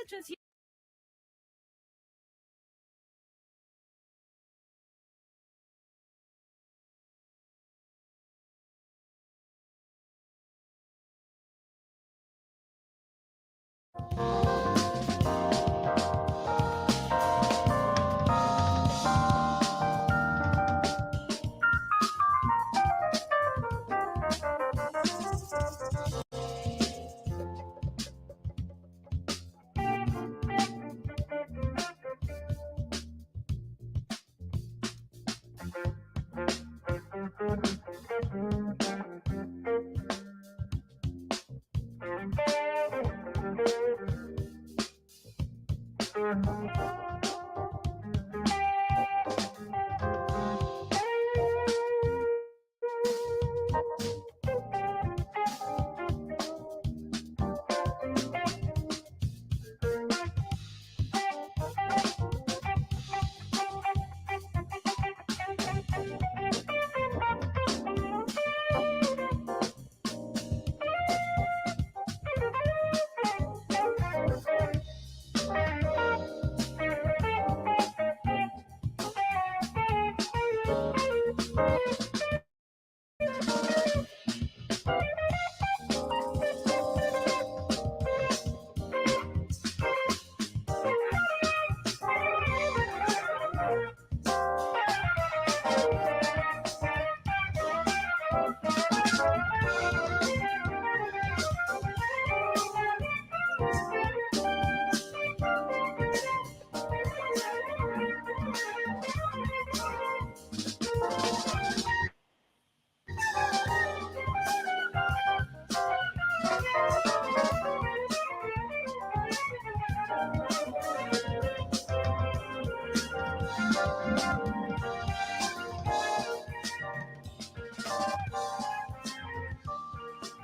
Just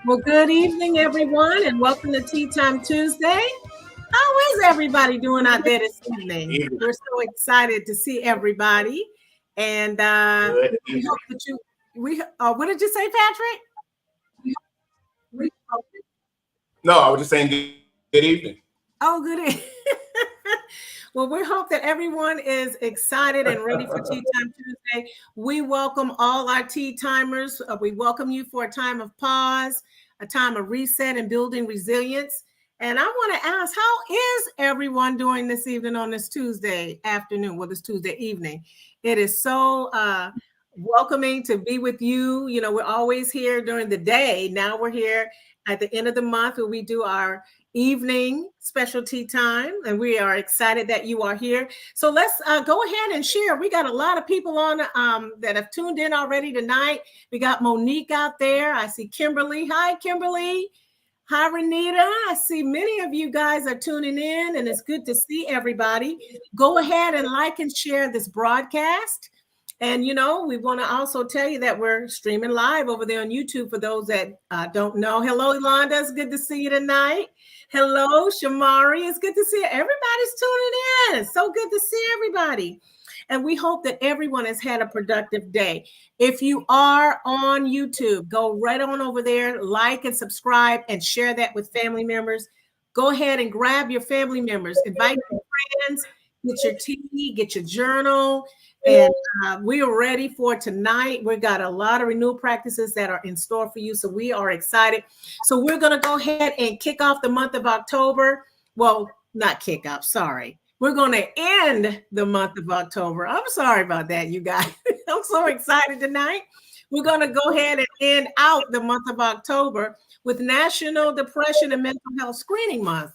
Well, good evening, everyone, and welcome to Tea Time Tuesday. How is everybody doing out there this evening? We're so excited to see everybody, and we hope that you. What did you say, Patrick? No, I was just saying good evening. Oh, good evening. Well, we hope that everyone is excited and ready for Tea Time Tuesday. We welcome all our tea timers. We welcome you for a time of pause, a time of reset and building resilience. And I want to ask, how is everyone doing this evening on this Tuesday afternoon? Well, this Tuesday evening. It is so welcoming to be with you. You know, we're always here during the day. Now we're here at the end of the month where we do our evening specialty time, and we are excited that you are here. So let's go ahead and share. We got a lot of people on that have tuned in already tonight. We got Monique out there. I see Kimberly. Hi, Kimberly. Hi, Renita. I see many of you guys are tuning in, and it's good to see everybody. Go ahead and like and share this broadcast. And, you know, we want to also tell you that we're streaming live over there on YouTube for those that don't know. Hello, Yolanda. It's good to see you tonight. Hello, Shamari. It's good to see you. Everybody's tuning in. It's so good to see everybody. And we hope that everyone has had a productive day. If you are on YouTube, go right on over there, like and subscribe and share that with family members. Go ahead and grab your family members, invite your friends, get your tea, get your journal. And we are ready for tonight. We've got a lot of renewal practices that are in store for you. So we are excited. So we're going to go ahead and kick off the month of October. Well, not kick off, sorry. We're going to end the month of October. I'm sorry about that, you guys. I'm so excited tonight. We're going to go ahead and end out the month of October with National Depression and Mental Health Screening Month.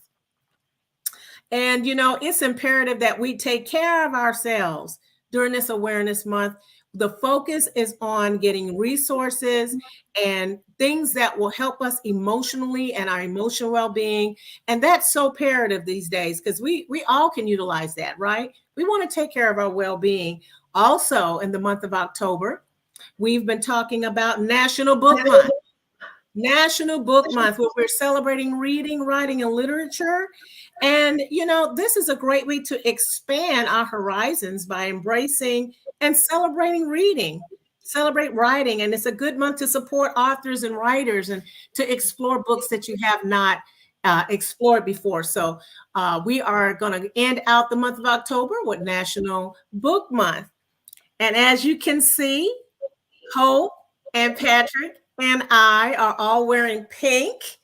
And, you know, it's imperative that we take care of ourselves during this awareness month. The focus is on getting resources and things that will help us emotionally and our emotional well-being. And that's so imperative these days because we all can utilize that, right? We want to take care of our well-being. Also, in the month of October, we've been talking about National Book Month. National Book Month, where we're celebrating reading, writing, and literature. And, this is a great way to expand our horizons by embracing and celebrating reading, celebrate writing. And it's a good month to support authors and writers and to explore books that you have not explored before. So we are going to end out the month of October with National Book Month. And as you can see, Hope and Patrick and I are all wearing pink.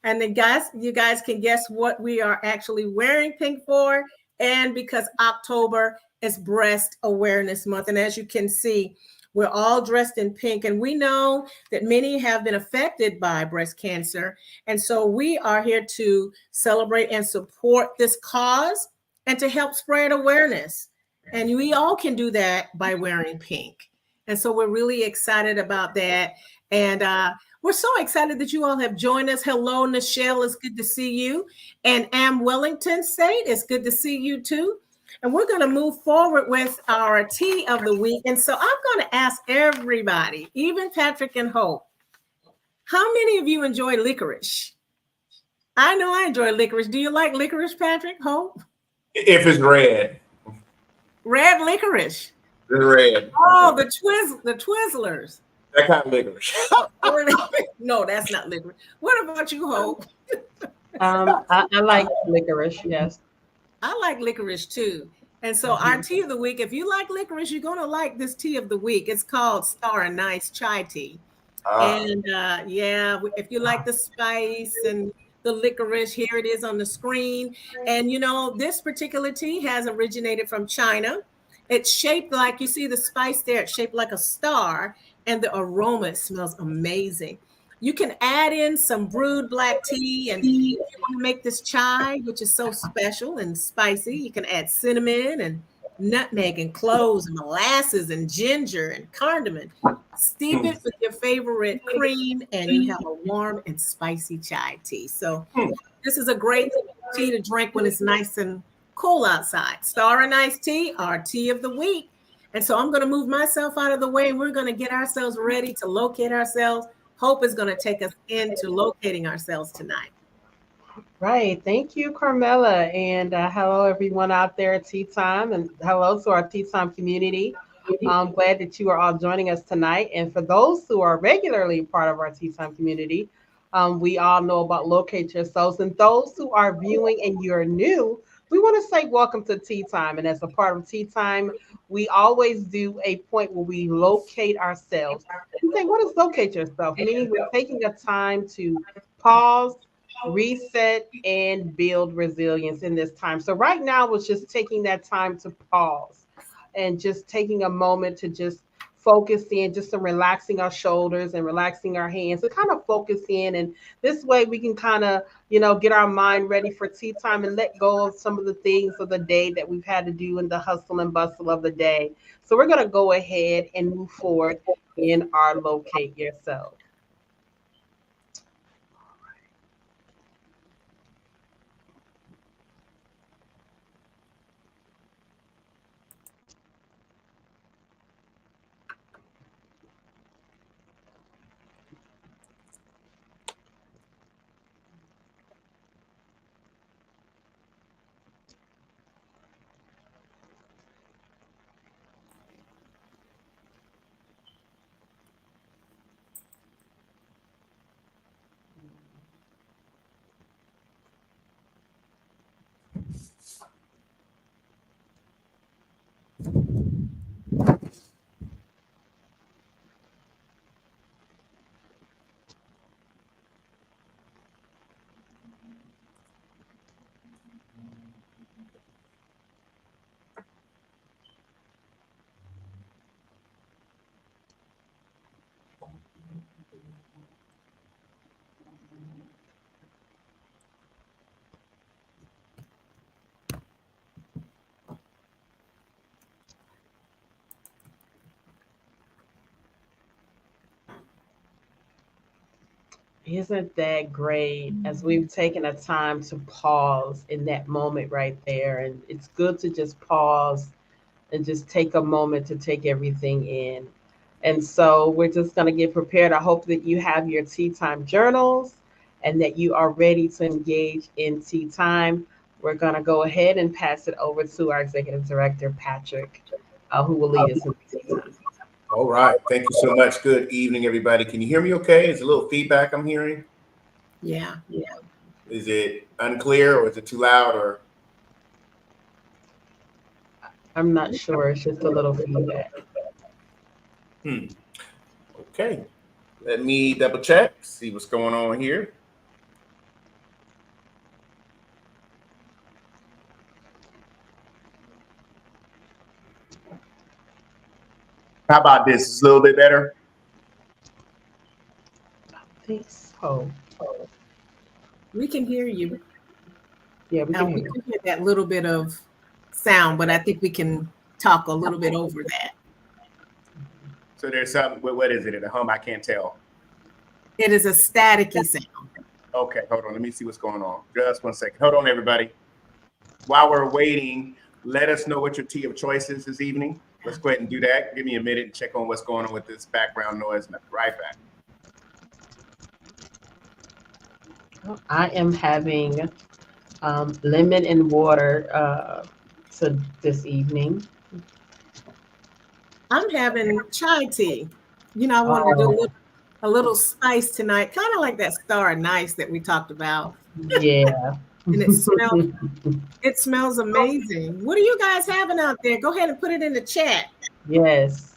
And then you guys can guess what we are actually wearing pink for. And because October is Breast Awareness Month. And as you can see, we're all dressed in pink. And we know that many have been affected by breast cancer. And so we are here to celebrate and support this cause and to help spread awareness. And we all can do that by wearing pink. And so we're really excited about that. And we're so excited that you all have joined us. Hello, Nichelle. It's good to see you. And Am Wellington State, it's good to see you too. And we're going to move forward with our tea of the week. And so I'm going to ask everybody, even Patrick and Hope, how many of you enjoy licorice? I know I enjoy licorice. Do you like licorice, Patrick, Hope? If it's red. Red licorice. It's red. Oh, the Twizzlers. That kind of licorice. No, that's not licorice. What about you, Hope? I like licorice, yes. I like licorice too. And so our tea of the week, if you like licorice, you're going to like this tea of the week. It's called Star Anise Chai Tea. And if you like the spice and the licorice, here it is on the screen. And this particular tea has originated from China. It's shaped like, you see the spice there, it's shaped like a star, and the aroma, it smells amazing. You can add in some brewed black tea, and if you want to make this chai, which is so special and spicy, you can add cinnamon and nutmeg and cloves and molasses and ginger and cardamom. Steep it with your favorite cream, and you have a warm and spicy chai tea. So this is a great tea to drink when it's nice and cool outside. Star Anise tea, our tea of the week. And so I'm going to move myself out of the way. We're going to get ourselves ready to locate ourselves. Hope is going to take us into locating ourselves tonight. Right. Thank you, Carmela. And hello, everyone out there at Tea Time. And hello to our Tea Time community. I'm glad that you are all joining us tonight. And for those who are regularly part of our Tea Time community, we all know about Locate Yourselves. And those who are viewing and you're new, we want to say welcome to Tea Time. And as a part of Tea Time, we always do a point where we locate ourselves. You think, what is locate yourself? Meaning we're taking a time to pause, reset, and build resilience in this time. So right now it's just taking that time to pause and just taking a moment to just focus in, just relaxing our shoulders and relaxing our hands to kind of focus in. And this way we can kind of, get our mind ready for tea time and let go of some of the things of the day that we've had to do in the hustle and bustle of the day. So we're going to go ahead and move forward in our Locate Yourself. Isn't that great? As we've taken a time to pause in that moment right there. And it's good to just pause and just take a moment to take everything in. And so we're just going to get prepared. I hope that you have your tea time journals and that you are ready to engage in tea time. We're going to go ahead and pass it over to our executive director, Patrick, who will lead us in tea time. All right. Thank you so much. Good evening, everybody. Can you hear me okay? Is a little feedback I'm hearing? Yeah. Is it unclear or is it too loud or? I'm not sure. It's just a little feedback. Okay. Let me double check, see what's going on here. How about this? It's a little bit better. I think so. We can hear you. Yeah, we can We hear can hear that little bit of sound, but I think we can talk a little bit over that. So there's something, what is it at home? I can't tell. It is a staticky sound. Okay, hold on. Let me see what's going on. Just 1 second. Hold on, everybody. While we're waiting, let us know what your tea of choice is this evening. Let's go ahead and do that. Give me a minute and check on what's going on with this background noise. And I'll be right back. I am having lemon and water this evening. I'm having chai tea. I wanted to do a little spice tonight, kind of like that star anise that we talked about. Yeah. And it smells amazing. What are you guys having out there? Go ahead and put it in the chat. Yes.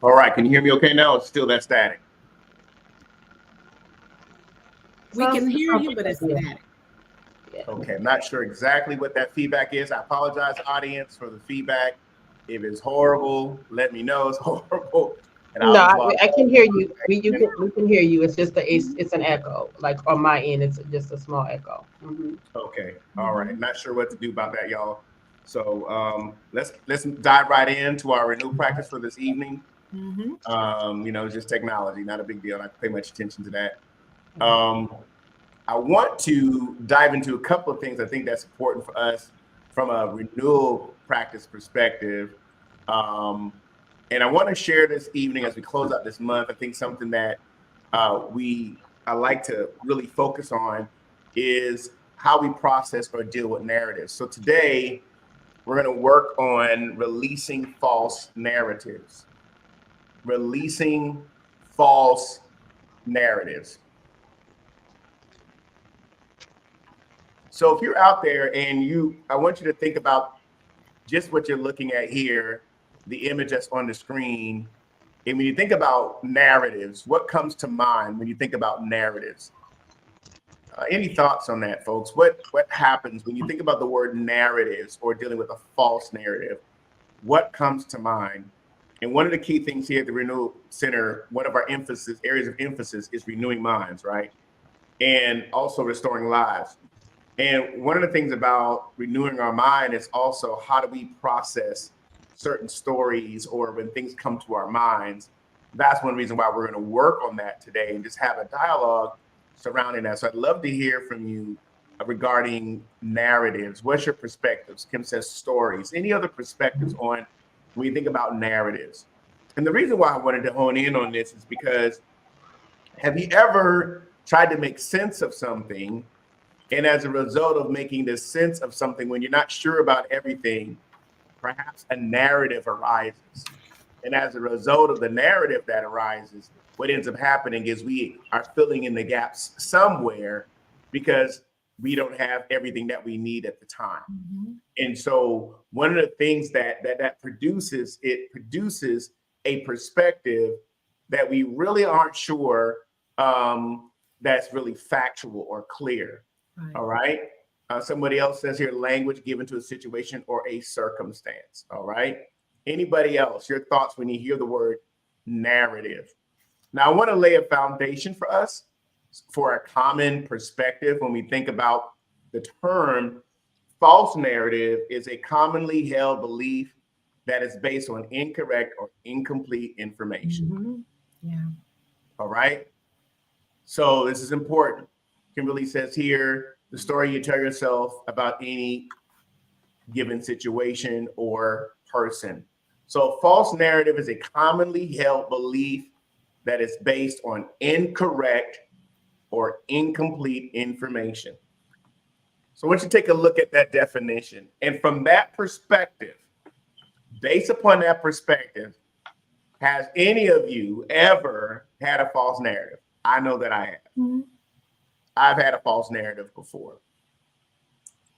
All right. Can you hear me okay now? It's still that static. We can hear you, but it's static. Okay, I'm not sure exactly what that feedback is. I apologize, audience, for the feedback. If it's horrible, let me know it's horrible. And I can hear you. We can hear you. It's just it's an echo. Like on my end, it's just a small echo. Mm-hmm. Okay, all right. Not sure what to do about that, y'all. So let's dive right into our renewal practice for this evening. Just technology, not a big deal. I don't pay much attention to that. I want to dive into a couple of things I think that's important for us from a renewal practice perspective. And I want to share this evening as we close out this month. I think something that I like to really focus on is how we process or deal with narratives. So today, we're going to work on releasing false narratives. Releasing false narratives. So if you're out there and I want you to think about just what you're looking at here, the image that's on the screen. And when you think about narratives, what comes to mind when you think about narratives? Any thoughts on that, folks? What happens when you think about the word narratives or dealing with a false narrative? What comes to mind? And one of the key things here at the Renewal Center, one of our areas of emphasis is renewing minds, right? And also restoring lives. And one of the things about renewing our mind is also how do we process certain stories or when things come to our minds. That's one reason why we're going to work on that today and just have a dialogue surrounding that. So I'd love to hear from you regarding narratives. What's your perspectives? Kim says stories. Any other perspectives on when you think about narratives? And the reason why I wanted to hone in on this is because have you ever tried to make sense of something? And as a result of making the sense of something, when you're not sure about everything, perhaps a narrative arises. And as a result of the narrative that arises, what ends up happening is we are filling in the gaps somewhere because we don't have everything that we need at the time. And so one of the things that produces a perspective that we really aren't sure that's really factual or clear. Right. All right. Somebody else says here, language given to a situation or a circumstance. All right. Anybody else, your thoughts when you hear the word narrative? Now, I want to lay a foundation for us for a common perspective when we think about the term false narrative is a commonly held belief that is based on incorrect or incomplete information. Yeah. All right. So this is important. Kimberly says here, the story you tell yourself about any given situation or person. So false narrative is a commonly held belief that is based on incorrect or incomplete information. So I want you to take a look at that definition. And from that perspective, based upon that perspective, has any of you ever had a false narrative? I know that I have. Mm-hmm. I've had a false narrative before.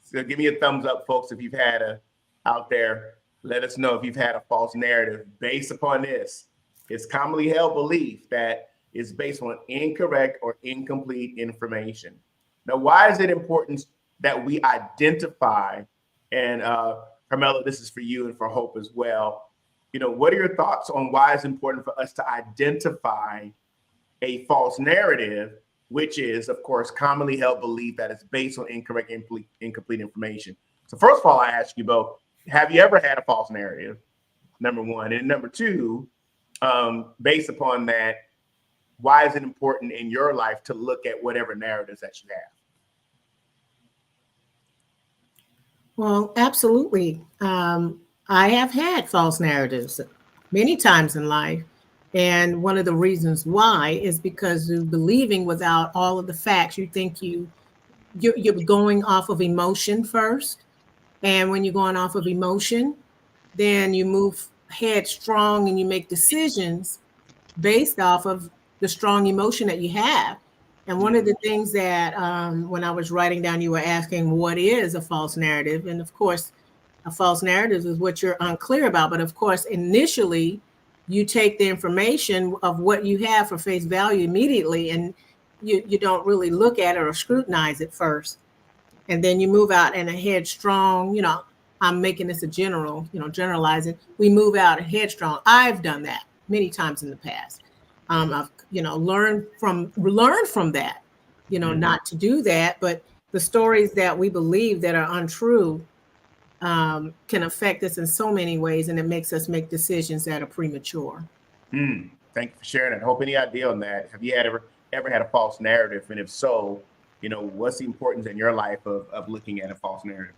So give me a thumbs up, folks, if you've had a out there. Let us know if you've had a false narrative based upon this. It's commonly held belief that it's based on incorrect or incomplete information. Now, why is it important that we identify, and Carmela, this is for you and for Hope as well. What are your thoughts on why it's important for us to identify a false narrative, which is, of course, commonly held belief that it's based on incorrect, incomplete information? So first of all, I ask you both, have you ever had a false narrative? Number one. And number two, based upon that, why is it important in your life to look at whatever narratives that you have? Well, absolutely. I have had false narratives many times in life. And one of the reasons why is because you're believing without all of the facts. You think you're going off of emotion first. And when you're going off of emotion, then you move headstrong and you make decisions based off of the strong emotion that you have. And one of the things that when I was writing down, you were asking, what is a false narrative? And of course, a false narrative is what you're unclear about. But of course, initially, you take the information of what you have for face value immediately, and you don't really look at it or scrutinize it first. And then you move out in a headstrong, I'm making this a generalizing. We move out headstrong. I've done that many times in the past. I've, learned from that, not to do that. But the stories that we believe that are untrue can affect us in so many ways, and it makes us make decisions that are premature. Thank you for sharing that. Hope, any idea on that? Have you ever had a false narrative? And if so, what's the importance in your life of looking at a false narrative?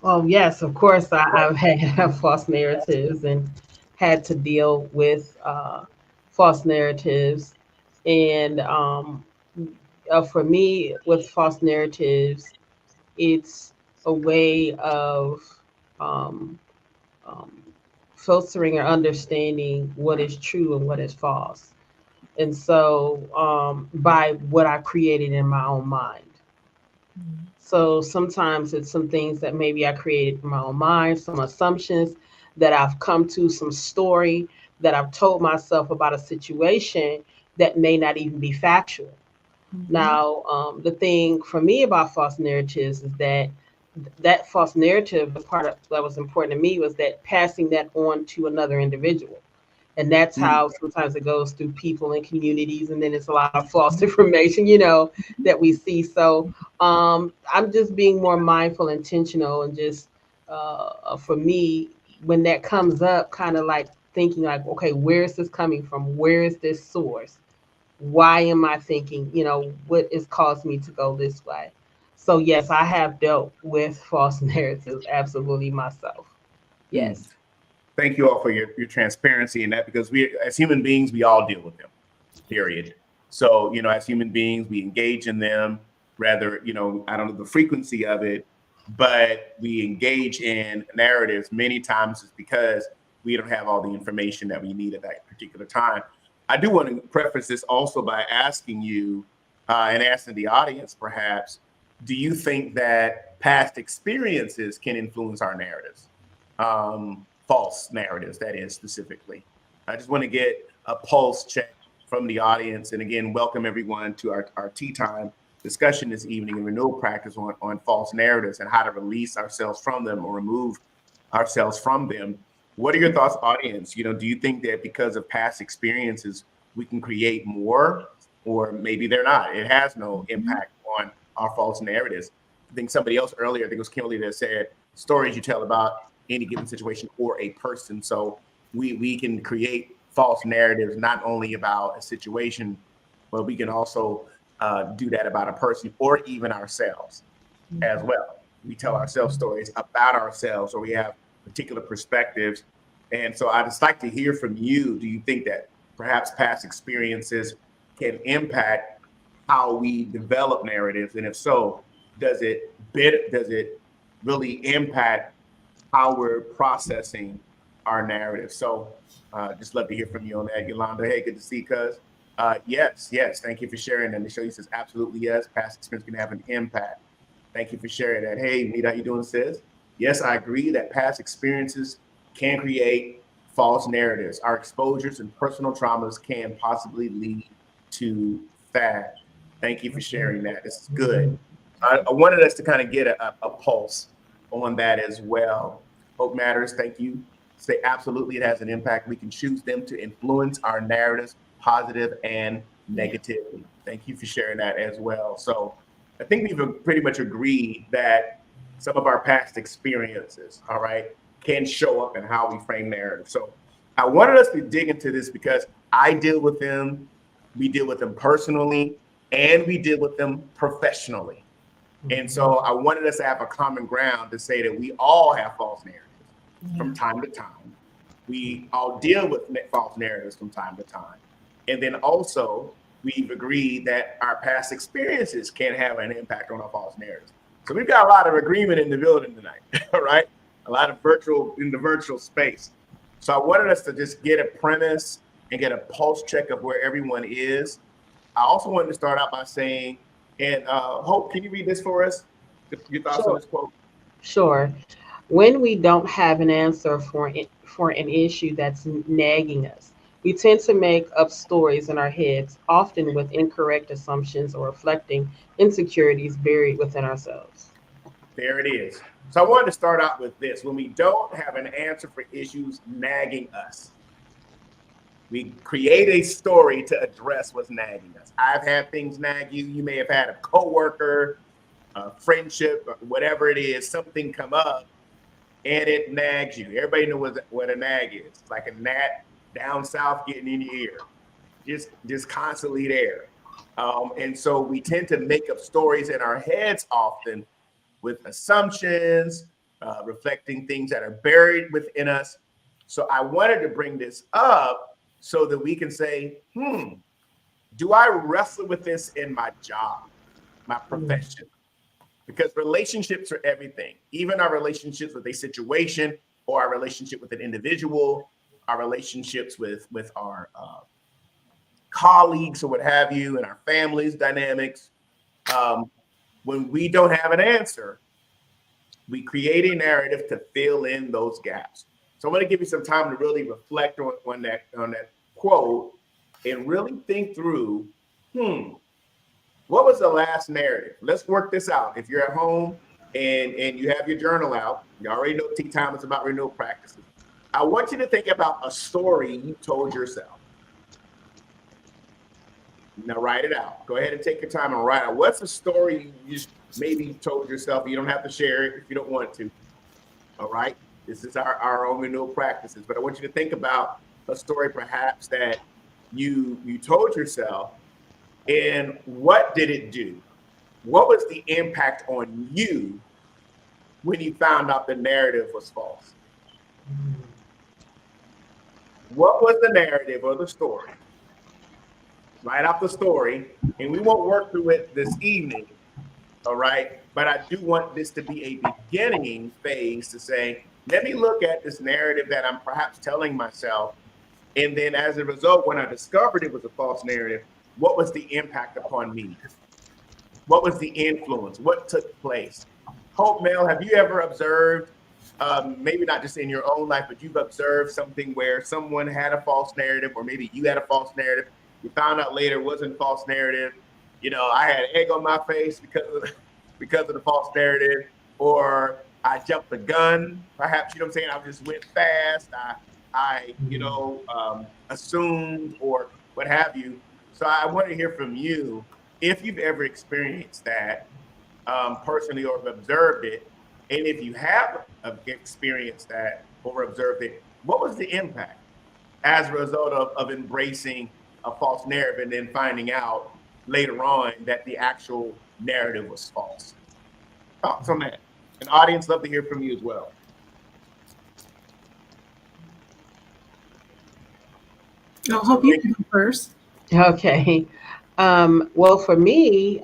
Oh, yes, of course. I've had false narratives and had to deal with false narratives. And for me, with false narratives, it's a way of filtering or understanding what is true and what is false. And so by what I created in my own mind. So sometimes it's some things that maybe I created in my own mind, some assumptions that I've come to, some story that I've told myself about a situation that may not even be factual. Mm-hmm. Now, the thing for me about false narratives is that false narrative, the part that was important to me was that passing that on to another individual. And that's how sometimes it goes through people and communities, and then it's a lot of false information, that we see. So I'm just being more mindful, intentional, and just for me, when that comes up, kind of like thinking like, okay, where is this coming from? Where is this source? Why am I thinking, what is causing me to go this way? So yes, I have dealt with false narratives, absolutely myself. Yes. Thank you all for your transparency in that, because we, as human beings, we all deal with them, period. So, as human beings, we engage in them, rather, I don't know the frequency of it, but we engage in narratives many times is because we don't have all the information that we need at that particular time. I do want to preface this also by asking you and asking the audience, perhaps, do you think that past experiences can influence our narratives? False narratives, that is, specifically. I just want to get a pulse check from the audience. And again, welcome everyone to our tea time discussion this evening in renewal practice on false narratives and how to release ourselves from them or remove ourselves from them. What are your thoughts, audience? Do you think that because of past experiences, we can create more, or maybe they're not? It has no impact on our false narratives. I think somebody else earlier, I think it was Kimberly, that said stories you tell about any given situation or a person. So we can create false narratives not only about a situation, but we can also do that about a person or even ourselves as well. We tell ourselves stories about ourselves, or we have particular perspectives. And so I'd just like to hear from you. Do you think that perhaps past experiences can impact how we develop narratives? And if so, does it really impact how we're processing our narrative? So just love to hear from you on that. Yolanda, hey, good to see you, cuz. Yes, thank you for sharing. And Michelle says, absolutely yes, past experience can have an impact. Thank you for sharing that. Hey, Nita, how you doing, sis? Yes, I agree that past experiences can create false narratives. Our exposures and personal traumas can possibly lead to that. Thank you for sharing that. This is good. I wanted us to kind of get a pulse on that as well. Hope matters. Thank you. Say absolutely, it has an impact. We can choose them to influence our narratives, positive and negatively. Thank you for sharing that as well. So I think we've pretty much agreed that some of our past experiences, all right, can show up in how we frame narrative. So I wanted us to dig into this because I deal with them, we deal with them personally, and we deal with them professionally. And so I wanted us to have a common ground to say that we all have false narratives from time to time. We all deal with false narratives from time to time. And then also, we've agreed that our past experiences can have an impact on our false narratives. So we've got a lot of agreement in the building tonight, all right? A lot of in the virtual space. So I wanted us to just get a premise and get a pulse check of where everyone is. I also wanted to start out by saying, and Hope, can you read this for us? Your thoughts on this quote? Sure. When we don't have an answer for an issue that's nagging us, we tend to make up stories in our heads, often with incorrect assumptions or reflecting insecurities buried within ourselves. There it is. So I wanted to start out with this. When we don't have an answer for issues nagging us, we create a story to address what's nagging us. I've had things nag you. You may have had a coworker, a friendship, whatever it is, something come up and it nags you. Everybody knows what a nag is. It's like a gnat down south getting in your ear, just constantly there. And so we tend to make up stories in our heads often with assumptions, reflecting things that are buried within us. So I wanted to bring this up so that we can say, do I wrestle with this in my job, my profession? Because relationships are everything, even our relationships with a situation or our relationship with an individual, our relationships with our colleagues or what have you, and our families dynamics. When we don't have an answer, we create a narrative to fill in those gaps. So I'm going to give you some time to really reflect on that quote and really think through, what was the last narrative? Let's work this out. If you're at home and you have your journal out, you already know tea time is about renewal practices. I want you to think about a story you told yourself. Now write it out. Go ahead and take your time and write out. What's a story you just maybe told yourself? You don't have to share it if you don't want to. All right. This is our own renewal practices. But I want you to think about a story perhaps that you told yourself, and what did it do? What was the impact on you when you found out the narrative was false? What was the narrative or the story? Write out the story, and we won't work through it this evening, all right? But I do want this to be a beginning phase to say, let me look at this narrative that I'm perhaps telling myself, and then as a result, when I discovered it was a false narrative, what was the impact upon me? What was the influence? What took place? Hope, Mel, have you ever observed, maybe not just in your own life, but you've observed something where someone had a false narrative, or maybe you had a false narrative, you found out later it wasn't a false narrative. You know, I had egg on my face because of the false narrative, or I jumped the gun, perhaps, you know what I'm saying? I just went fast. I assumed or what have you. So I want to hear from you if you've ever experienced that personally or observed it. And if you have experienced that or observed it, what was the impact as a result of embracing a false narrative and then finding out later on that the actual narrative was false? Thoughts on that? An audience, love to hear from you as well. I So hope you thank can go first. Okay. Well, for me,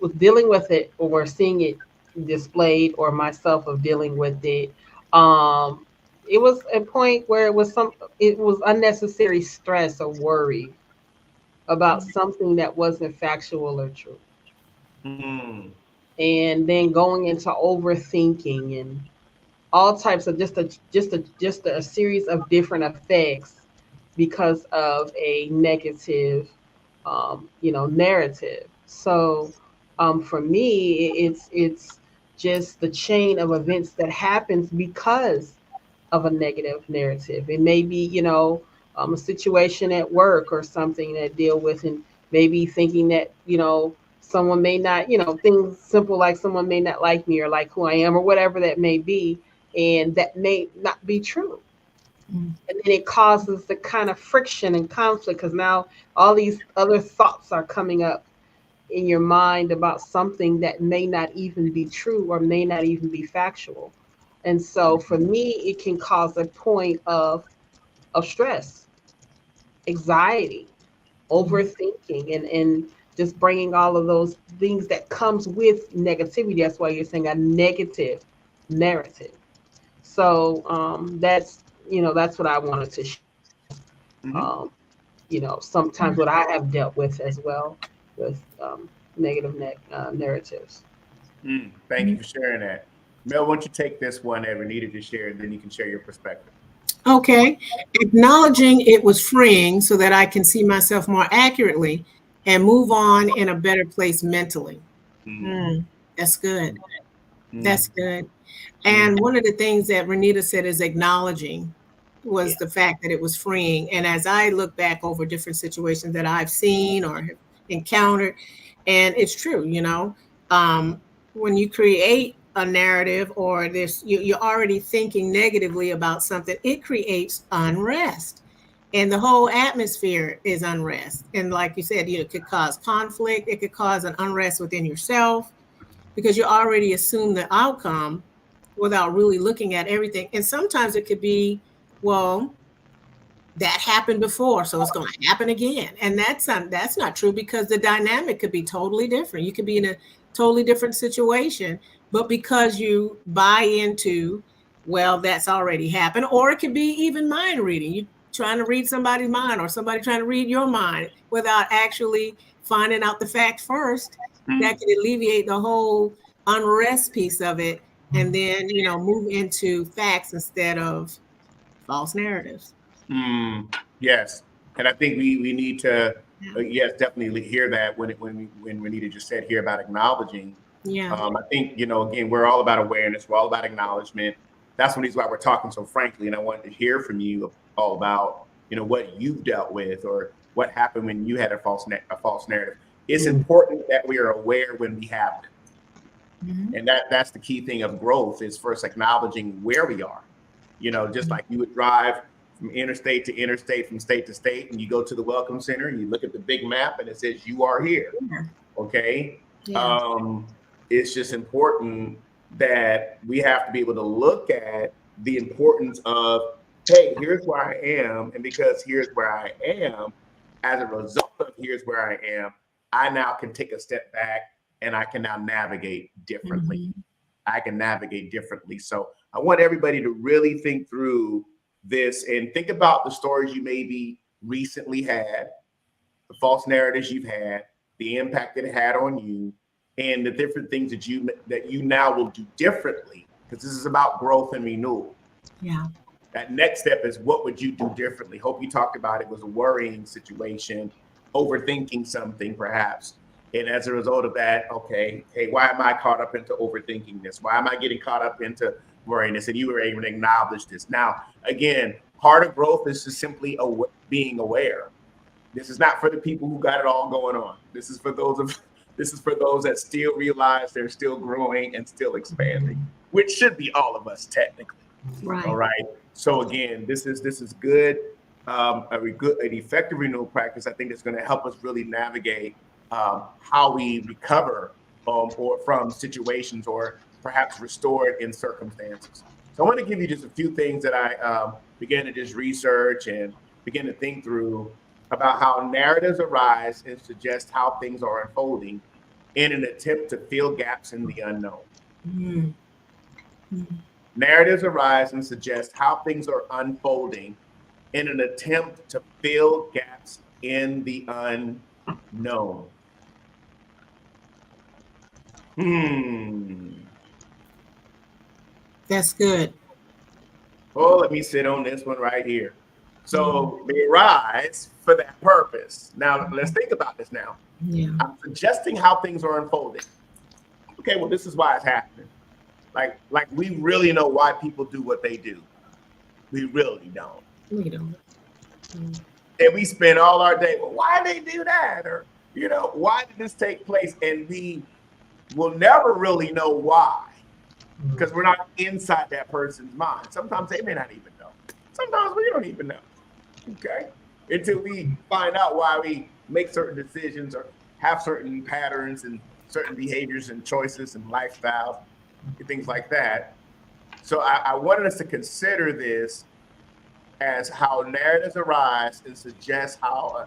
with dealing with it or seeing it displayed or myself of dealing with it, um, it was a point where it was unnecessary stress or worry about something that wasn't factual or true. Mm, And then going into overthinking and all types of just a series of different effects because of a negative narrative. So for me, it's just the chain of events that happens because of a negative narrative. It may be, a situation at work or something that deal with, and maybe thinking that, someone may not, things simple like someone may not like me or like who I am or whatever that may be, and that may not be true. Mm. And then it causes the kind of friction and conflict because now all these other thoughts are coming up in your mind about something that may not even be true or may not even be factual. And so for me, it can cause a point of stress, anxiety, Mhm. overthinking, and just bringing all of those things that comes with negativity. That's why you're saying a negative narrative. So that's what I wanted to share. mhm, Um, sometimes what I have dealt with as well with negative narratives. Thank you for sharing that. Mel, why don't you take this one that Renita just shared, then you can share your perspective. Okay. Acknowledging it was freeing so that I can see myself more accurately and move on in a better place mentally. Mm, Mm, that's good. mm, That's good. mm, And one of the things that Renita said is acknowledging was the yes. fact that it was freeing. And as I look back over different situations that I've seen or have encountered, and it's true, um, when you create a narrative or you're already thinking negatively about something, it creates unrest. And the whole atmosphere is unrest. And like you said, it could cause conflict, it could cause an unrest within yourself because you already assume the outcome without really looking at everything. And sometimes it could be, well, that happened before, so it's going to happen again. And that's not true because the dynamic could be totally different. You could be in a totally different situation, but because you buy into, well, that's already happened, or it could be even mind reading. You trying to read somebody's mind or somebody trying to read your mind without actually finding out the fact first. That Mm, could alleviate the whole unrest piece of it and then, move into facts instead of false narratives. yes. And I think we need to, Yeah. yes, definitely hear that when Renita just said here about acknowledging. Yeah. I think, again, we're all about awareness. We're all about acknowledgement. That's one reason why we're talking so frankly. And I wanted to hear from you all about, what you've dealt with or what happened when you had a false narrative. It's Mm. important that we are aware when we have them. Mhm. And that's the key thing of growth is first acknowledging where we are. Just like you would drive from interstate to interstate, from state to state, and you go to the welcome center and you look at the big map and it says you are here. Yeah. Okay. Yeah. Um, it's just important that we have to be able to look at the importance of, hey, here's where I am. And because here's where I am, as a result of here's where I am, I now can take a step back and I can now navigate differently. Mhm. I can navigate differently. So I want everybody to really think through this and think about the stories you maybe recently had, the false narratives you've had, the impact that it had on you, and the different things that you now will do differently. Because this is about growth and renewal. Yeah. That next step is what would you do differently? Hope you talked about it was a worrying situation, overthinking something perhaps. And as a result of that, okay, hey, why am I caught up into overthinking this? Why am I getting caught up into worrying this? And you were able to acknowledge this. Now, again, part of growth is just simply being aware. This is not for the people who got it all going on. This is for those that still realize they're still growing and still expanding, which should be all of us technically. All Right. right. So again, this is good. An effective renewal practice. I think is going to help us really navigate how we recover or from situations or perhaps restored in circumstances. So I want to give you just a few things that I began to just research and begin to think through about how narratives arise and suggest how things are unfolding in an attempt to fill gaps in the unknown. Mm. Mm. Narratives arise and suggest how things are unfolding in an attempt to fill gaps in the unknown. That's good. Oh, let me sit on this one right here. So they arise for that purpose. Now, let's think about this now. Yeah. I'm suggesting how things are unfolding. Okay, well, this is why it's happening. Like we really know why people do what they do. We really don't. We don't. Mm. And we spend all our day, well, why did they do that? Or, why did this take place? And we will never really know why, because we're not inside that person's mind. Sometimes they may not even know. Sometimes we don't even know. Okay? Until we find out why we make certain decisions or have certain patterns and certain behaviors and choices and lifestyles and things like that. So I wanted us to consider this as how narratives arise and suggest how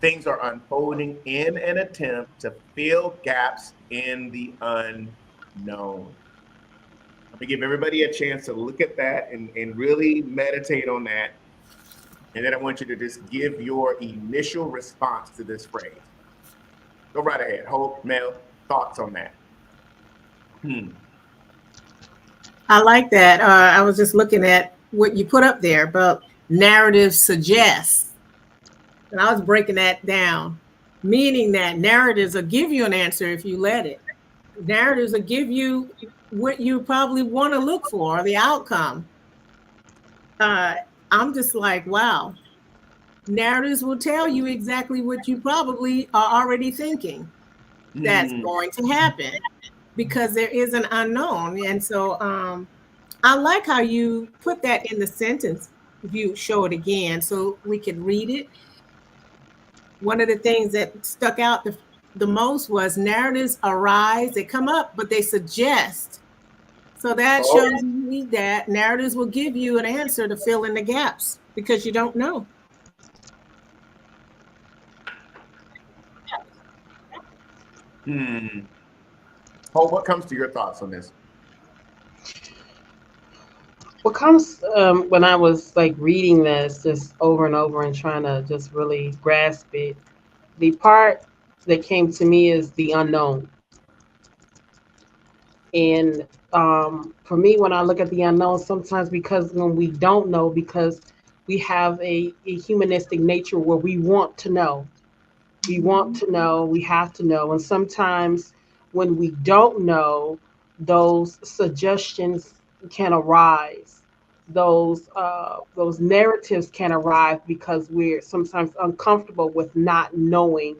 things are unfolding in an attempt to fill gaps in the unknown. Let me give everybody a chance to look at that and really meditate on that. And then I want you to just give your initial response to this phrase. Go right ahead. Hope, Mel, thoughts on that? I like that. I was just looking at what you put up there, but narrative suggests. And I was breaking that down, meaning that narratives will give you an answer if you let it. Narratives will give you what you probably want to look for, the outcome. I'm just like, wow. Narratives will tell you exactly what you probably are already thinking that's going to happen, because there is an unknown. And so I like how you put that in the sentence. If you show it again so we can read it. One of the things that stuck out the most was narratives arise, they come up, but they suggest. So that shows me that narratives will give you an answer to fill in the gaps because you don't know. Paul, what comes to your thoughts on this? What comes when I was like reading this just over and over and trying to just really grasp it, the part that came to me is the unknown. And for me, when I look at the unknown, sometimes because when we don't know, because we have a humanistic nature where we want to know. We want to know, we have to know. And sometimes when we don't know, those suggestions can arise. Those narratives can arise because we're sometimes uncomfortable with not knowing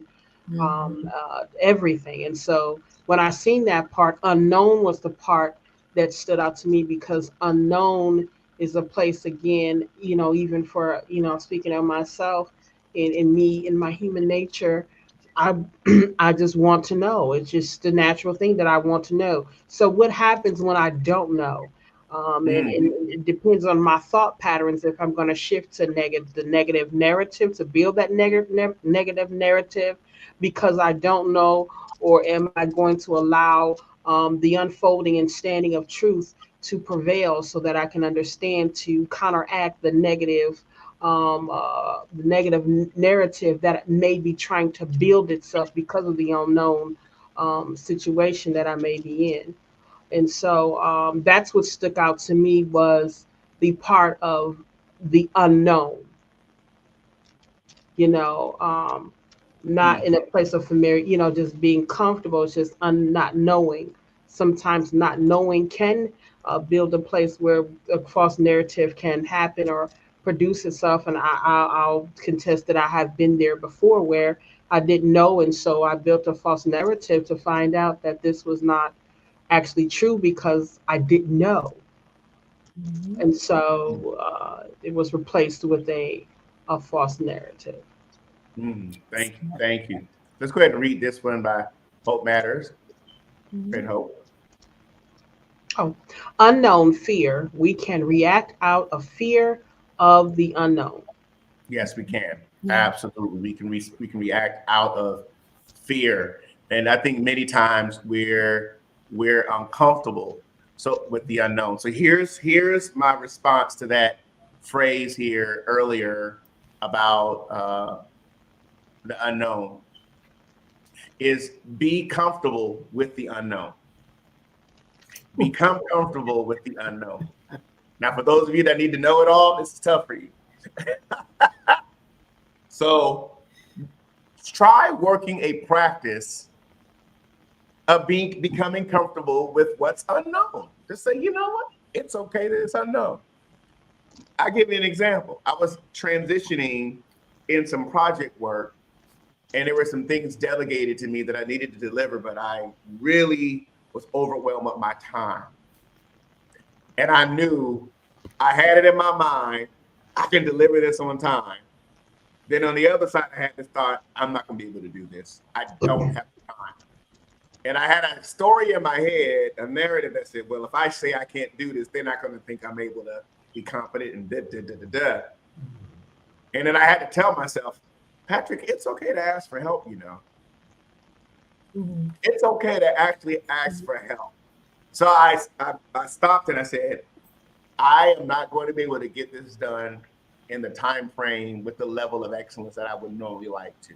everything. And so when I seen that part, unknown was the part that stood out to me, because unknown is a place, again, even for, speaking of myself, in me, in my human nature, I I just want to know. It's just the natural thing that I want to know. So what happens when I don't know? And it depends on my thought patterns if I'm going to shift to the negative narrative, to build that negative narrative because I don't know, or am I going to allow the unfolding and standing of truth to prevail so that I can understand to counteract the negative narrative that may be trying to build itself because of the unknown situation that I may be in. And so that's what stuck out to me, was the part of the unknown, not in a place of familiar, just being comfortable. It's just not knowing. Sometimes not knowing can build a place where a false narrative can happen or produce itself. And I'll contest that I have been there before, where I didn't know. And so I built a false narrative to find out that this was not actually true because I didn't know. And so it was replaced with a false narrative. Thank you. Let's go ahead and read this one by Hope Matters. Great Hope. Oh, unknown fear. We can react out of fear of the unknown. Yes, we can. Yeah. Absolutely. We can react out of fear. And I think many times we're uncomfortable so with the unknown. So here's my response to that phrase here earlier about the unknown is be comfortable with the unknown. Become comfortable with the unknown. Now, for those of you that need to know it all, this is tough for you. So try working a practice of becoming comfortable with what's unknown. Just say, you know what? It's okay that it's unknown. I'll give you an example. I was transitioning in some project work, and there were some things delegated to me that I needed to deliver, but I really was overwhelmed with my time. And I knew I had it in my mind, I can deliver this on time. Then on the other side, I had this thought, I'm not going to be able to do this. I don't have the time. And I had a story in my head, a narrative that said, well, if I say I can't do this, they're not going to think I'm able to be competent and da. And then I had to tell myself, Patrick, it's okay to ask for help, you know. Mm-hmm. It's okay to actually ask for help. So I stopped and I said, I am not going to be able to get this done in the time frame with the level of excellence that I would normally like to.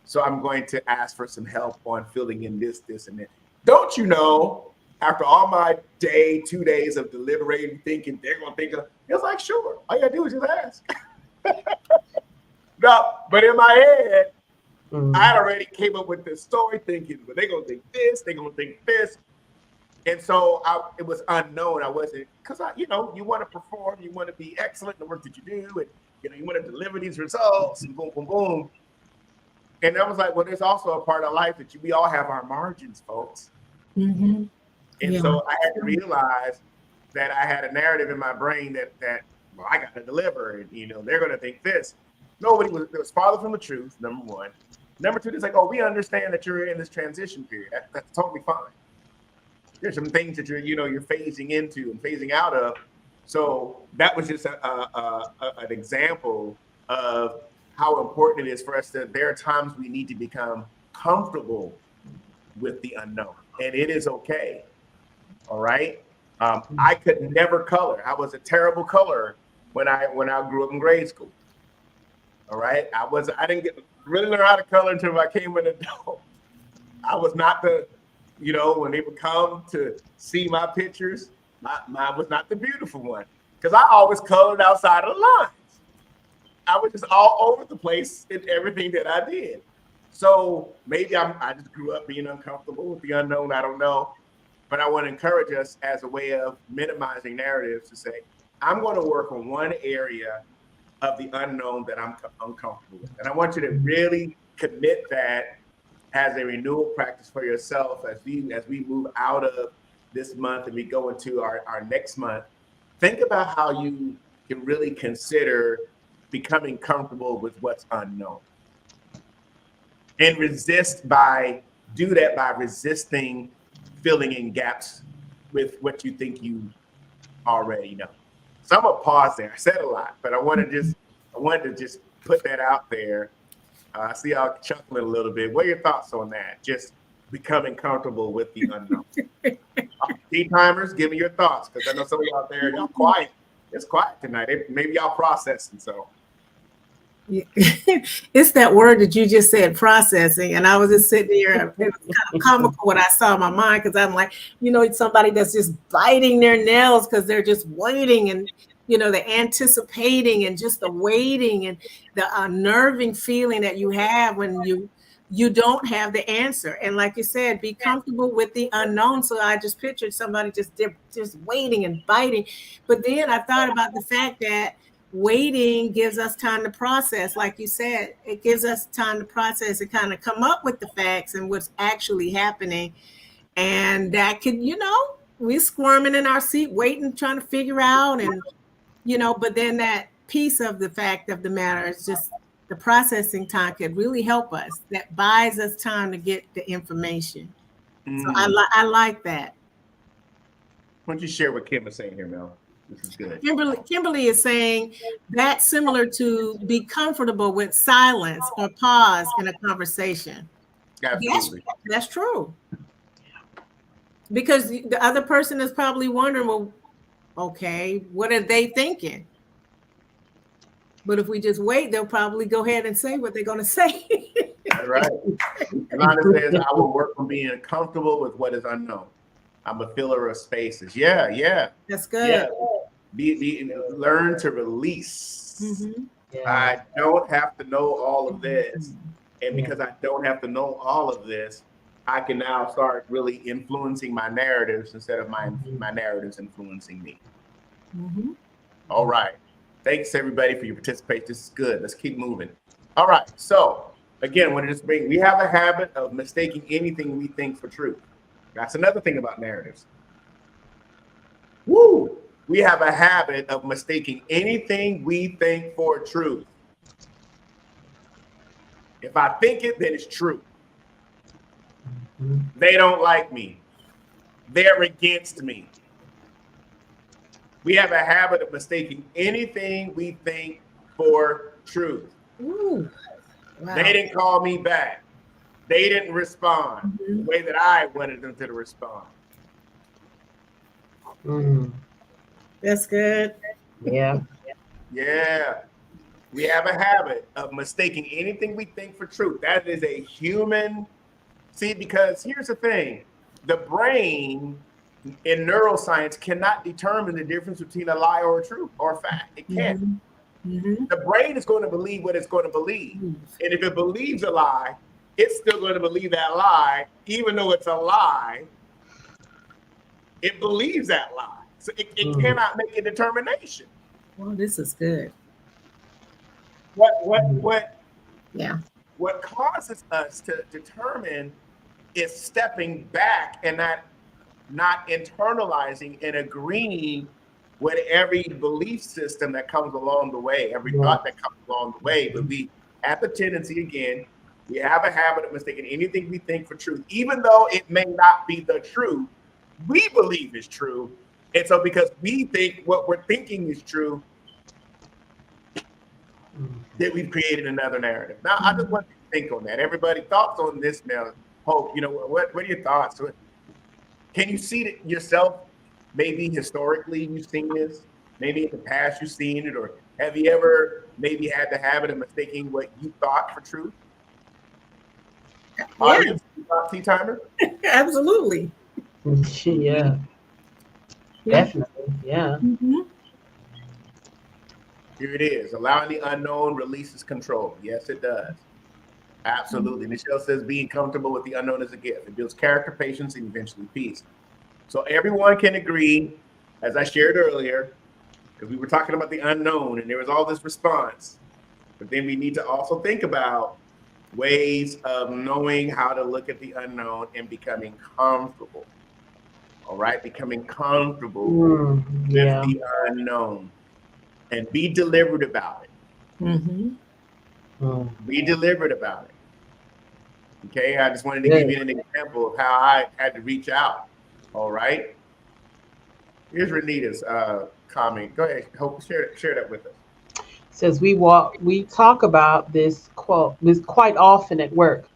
So I'm going to ask for some help on filling in this, and that. Don't you know, after all my 2 days of deliberating, thinking, they're going to think of, it's like, sure, all you got to do is just ask. No, but in my head, I had already came up with this story thinking, but they're going to think this, they're going to think this. And so it was unknown. I wasn't, because you want to perform, you want to be excellent in the work that you do, and you want to deliver these results, and boom, boom, boom. And I was like, well, there's also a part of life that we all have our margins, folks. Mm-hmm. And so I had to realize that I had a narrative in my brain that well, I got to deliver, and they're going to think this. It was farther from the truth. Number one. Number two, it's like, oh, we understand that you're in this transition period. That's totally fine. There's some things that you're phasing into and phasing out of. So that was just an example of how important it is for us that there are times we need to become comfortable with the unknown, and it is okay. All right. I could never color. I was a terrible colorer when I grew up in grade school. All right. I didn't really learn how to color until I came an adult. I was not when they would come to see my pictures, mine was not the beautiful one, because I always colored outside of the lines. I was just all over the place in everything that I did. So maybe I just grew up being uncomfortable with the unknown. I don't know. But I want to encourage us as a way of minimizing narratives to say, I'm going to work on one area of the unknown that I'm uncomfortable with. And I want you to really commit that as a renewal practice for yourself as we move out of this month and we go into our next month. Think about how you can really consider becoming comfortable with what's unknown. And do that by resisting filling in gaps with what you think you already know. So I'm gonna pause there. I said a lot, but I wanted to just put that out there. I see y'all chuckling a little bit. What are your thoughts on that? Just becoming comfortable with the unknown. T-timers, give me your thoughts, because I know some of y'all out there, y'all quiet. It's quiet tonight. Maybe y'all processing. So it's that word that you just said, processing. And I was just sitting here. It was kind of comical what I saw in my mind, because I'm like, somebody that's just biting their nails because they're just waiting, and the anticipating and just the waiting and the unnerving feeling that you have when you don't have the answer. And like you said, be comfortable with the unknown. So I just pictured somebody just waiting and biting. But then I thought about the fact that waiting gives us time to process. Like you said, it gives us time to process and kind of come up with the facts and what's actually happening. And that could, we're squirming in our seat, waiting, trying to figure out, and but then that piece of the fact of the matter is just the processing time could really help us. That buys us time to get the information. So I like that. Why don't you share what Kim is saying here, Mel? This is good. Kimberly is saying that's similar to be comfortable with silence or pause in a conversation. Absolutely. That's true. Because the other person is probably wondering, well, okay, what are they thinking? But if we just wait, they'll probably go ahead and say what they're going to say. That's right. Yolanda says, I will work on being comfortable with what is unknown. I'm a filler of spaces. Yeah. That's good. Learn to release. Mm-hmm. Yeah. I don't have to know all of this. And because I don't have to know all of this, I can now start really influencing my narratives instead of my narratives influencing me. Mm-hmm. All right. Thanks, everybody, for your participation. This is good. Let's keep moving. All right. So, again, we have a habit of mistaking anything we think for truth. That's another thing about narratives. Woo! We have a habit of mistaking anything we think for truth. If I think it, then it's true. They don't like me. They're against me. We have a habit of mistaking anything we think for truth. Ooh, wow. They didn't call me back. They didn't respond the way that I wanted them to respond. That's good. Yeah. Yeah. We have a habit of mistaking anything we think for truth. That is a human. See, because here's the thing. The brain in neuroscience cannot determine the difference between a lie or a truth or a fact. It can't. The brain is going to believe what it's going to believe. And if it believes a lie, it's still going to believe that lie, even though it's a lie. It believes that lie. So it cannot make a determination. Well, this is good. What causes us to determine is stepping back and not internalizing and agreeing with every belief system that comes along the way, every thought that comes along the way. But we have the tendency, again, we have a habit of mistaking anything we think for truth, even though it may not be the truth, we believe is true. And so because we think what we're thinking is true, that we've created another narrative. Now, I just want you to think on that. Everybody, thoughts on this now? Hope, what are your thoughts? Can you see it yourself? Maybe historically you've seen this. Maybe in the past you've seen it. Or have you ever maybe had the habit of mistaking what you thought for truth? Audience, tea timer? Absolutely. Yeah. Definitely. Yeah. Here it is. Allowing the unknown releases control. Yes, it does. Absolutely. Michelle says being comfortable with the unknown is a gift. It builds character, patience, and eventually peace. So everyone can agree, as I shared earlier, because we were talking about the unknown and there was all this response. But then we need to also think about ways of knowing how to look at the unknown and becoming comfortable. All right? Becoming comfortable with the unknown. And be deliberate about it. Be deliberate about it. Okay, I just wanted to give you an example of how I had to reach out. All right. Here's Renita's comment. Go ahead, Hope, share that with us. Says we talk about this quite often at work.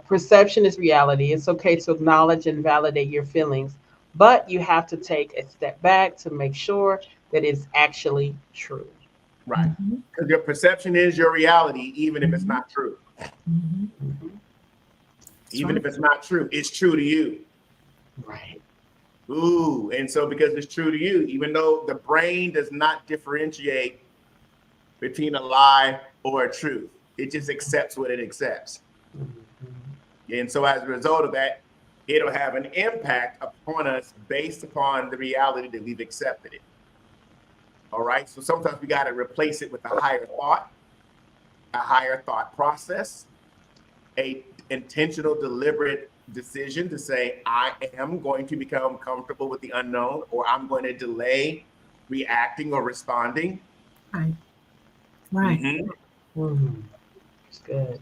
Perception is reality. It's okay to acknowledge and validate your feelings, but you have to take a step back to make sure that it's actually true. Right. Because your perception is your reality, even if it's not true. Even if it's not true, it's true to you. Right. Ooh, and so because it's true to you, even though the brain does not differentiate between a lie or a truth, it just accepts what it accepts. And so as a result of that, it'll have an impact upon us based upon the reality that we've accepted it. All right. So sometimes we got to replace it with a higher thought process, a intentional, deliberate decision to say, I am going to become comfortable with the unknown, or I'm going to delay reacting or responding. Right. It's good.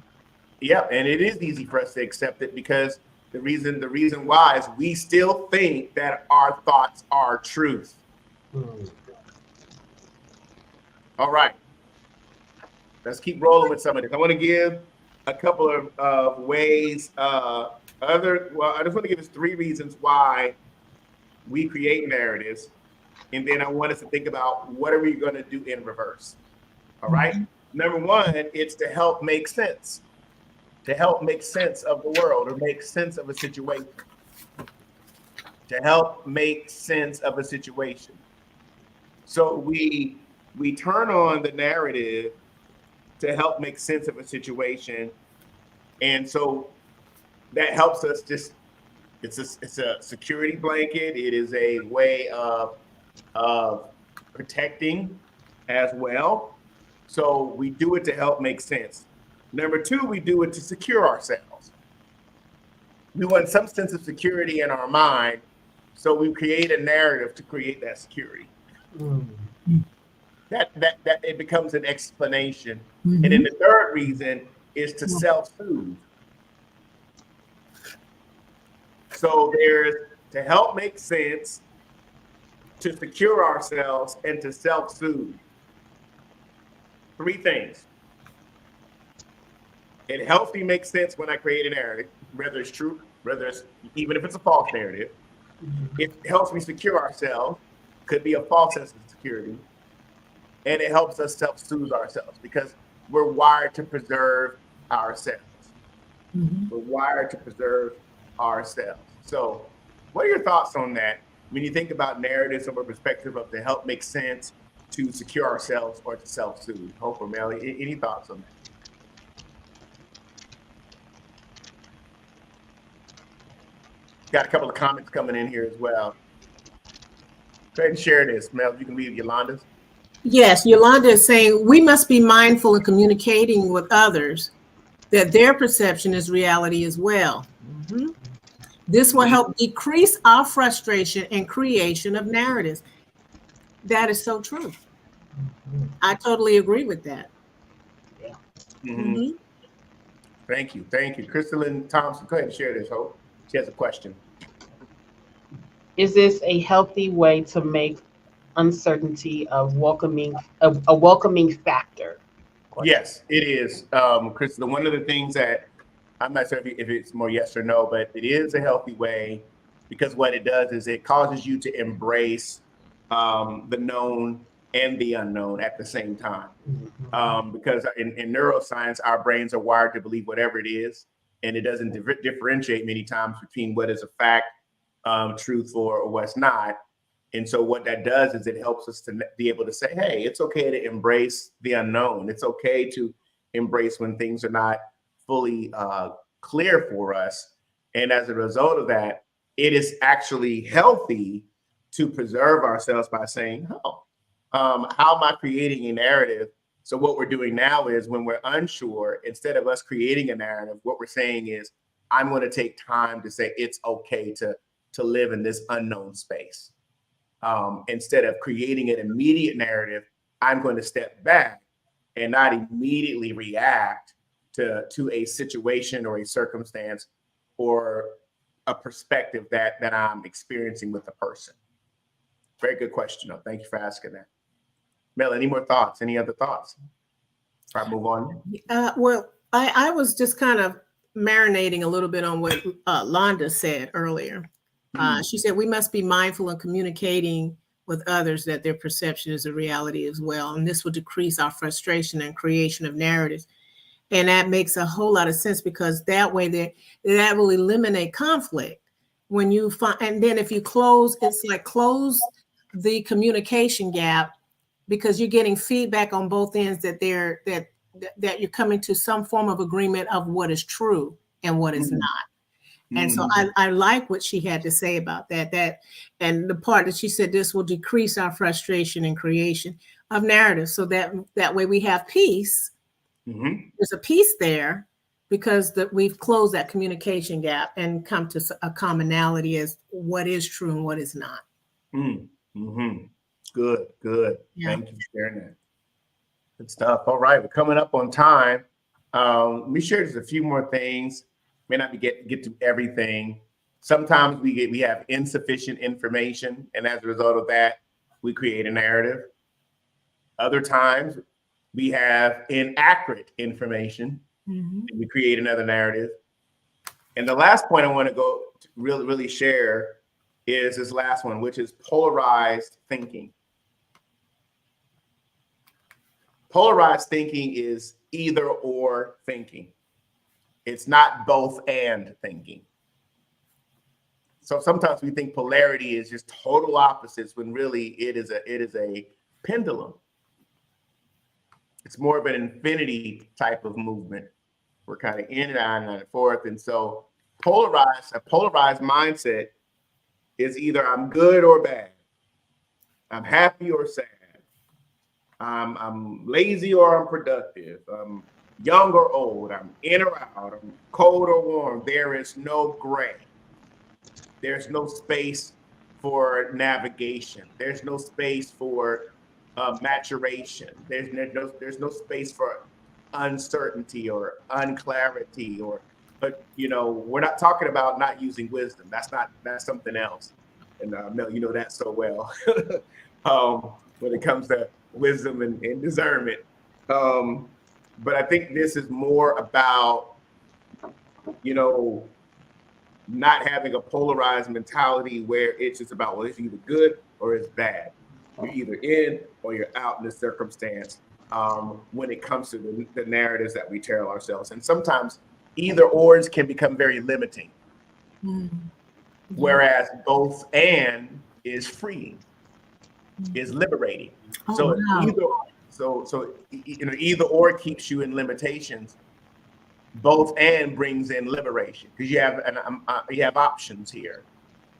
Yeah, and it is easy for us to accept it because the reason why is we still think that our thoughts are truth. Mm. All right. Let's keep rolling with some of this. I want to give a couple of ways. I just want to give us 3 reasons why we create narratives. And then I want us to think about what are we going to do in reverse. All right. Number 1, it's to help make sense, of the world or make sense of a situation. To help make sense of a situation. So we turn on the narrative to help make sense of a situation. And so that helps us it's a security blanket. It is a way of protecting as well. So we do it to help make sense. Number 2, we do it to secure ourselves. We want some sense of security in our mind. So we create a narrative to create that security. Mm. That it becomes an explanation. And then the 3rd reason is to self-soothe. So there's to help make sense, to secure ourselves, and to self-soothe. 3 things. It helps me make sense when I create a narrative, whether it's true, even if it's a false narrative. It helps me secure ourselves, could be a false sense of security. And it helps us self-soothe ourselves because we're wired to preserve ourselves. We're wired to preserve ourselves. So what are your thoughts on that when you think about narratives from a perspective of to help make sense, to secure ourselves, or to self-soothe? Hope or Melly, any thoughts on that? Got a couple of comments coming in here as well. Go ahead and share this, Mel. You can read Yolanda's. Yes, Yolanda is saying we must be mindful in communicating with others that their perception is reality as well. This will help decrease our frustration and creation of narratives. That is so true. I totally agree with that. Yeah. Thank you. Crystalline Thompson, go ahead and share this, Hope. She has a question. Is this a healthy way to make uncertainty a welcoming factor? Yes, it is, Crystal. One of the things that I'm not sure if it's more yes or no, but it is a healthy way because what it does is it causes you to embrace the known and the unknown at the same time. Because in neuroscience, our brains are wired to believe whatever it is, and it doesn't differentiate many times between what is a fact, truth, or what's not. And so what that does is it helps us to be able to say, hey, it's okay to embrace the unknown. It's okay to embrace when things are not fully clear for us. And as a result of that, it is actually healthy to preserve ourselves by saying, how am I creating a narrative? So what we're doing now is when we're unsure, instead of us creating a narrative, what we're saying is, I'm going to take time to say it's okay to live in this unknown space. Instead of creating an immediate narrative, I'm going to step back and not immediately react to a situation or a circumstance or a perspective that I'm experiencing with the person. Very good question, though. Thank you for asking that. Mel, any more thoughts? Any other thoughts? Before I move on. Well, I was just kind of marinating a little bit on what Londa said earlier. She said we must be mindful in communicating with others that their perception is a reality as well. And this will decrease our frustration and creation of narratives. And that makes a whole lot of sense because that way that will eliminate conflict. When you find, and then if you close the communication gap because you're getting feedback on both ends that you're coming to some form of agreement of what is true and what is not. And so I like what she had to say about that, and the part that she said, this will decrease our frustration and creation of narratives. So that way we have peace. There's a peace there because we've closed that communication gap and come to a commonality as what is true and what is not. Good. Yeah. Thank you for sharing that. Good stuff. All right, we're coming up on time. Let me share just a few more things. May not get to everything. Sometimes we have insufficient information, and as a result of that, we create a narrative. Other times we have inaccurate information, and we create another narrative. And the last point I want to go to really share is this last one, which is polarized thinking. Polarized thinking is either or thinking. It's not both and thinking. So sometimes we think polarity is just total opposites when really it is a pendulum. It's more of an infinity type of movement. We're kind of in and out and forth. And so a polarized mindset is either I'm good or bad. I'm happy or sad. I'm lazy or I'm productive. I'm young or old. I'm in or out. I'm cold or warm. There is no gray. There's no space for navigation. There's no space for maturation. There's no space for uncertainty or unclarity but we're not talking about not using wisdom. That's something else. And Mel, you know that so well. When it comes to wisdom and discernment. But I think this is more about, not having a polarized mentality where it's just about, well, it's either good or it's bad. You're either in or you're out in the circumstance when it comes to the narratives that we tell ourselves. And sometimes either ors can become very limiting. Whereas both and is freeing, is liberating. Either or keeps you in limitations. Both and brings in liberation because you have options here.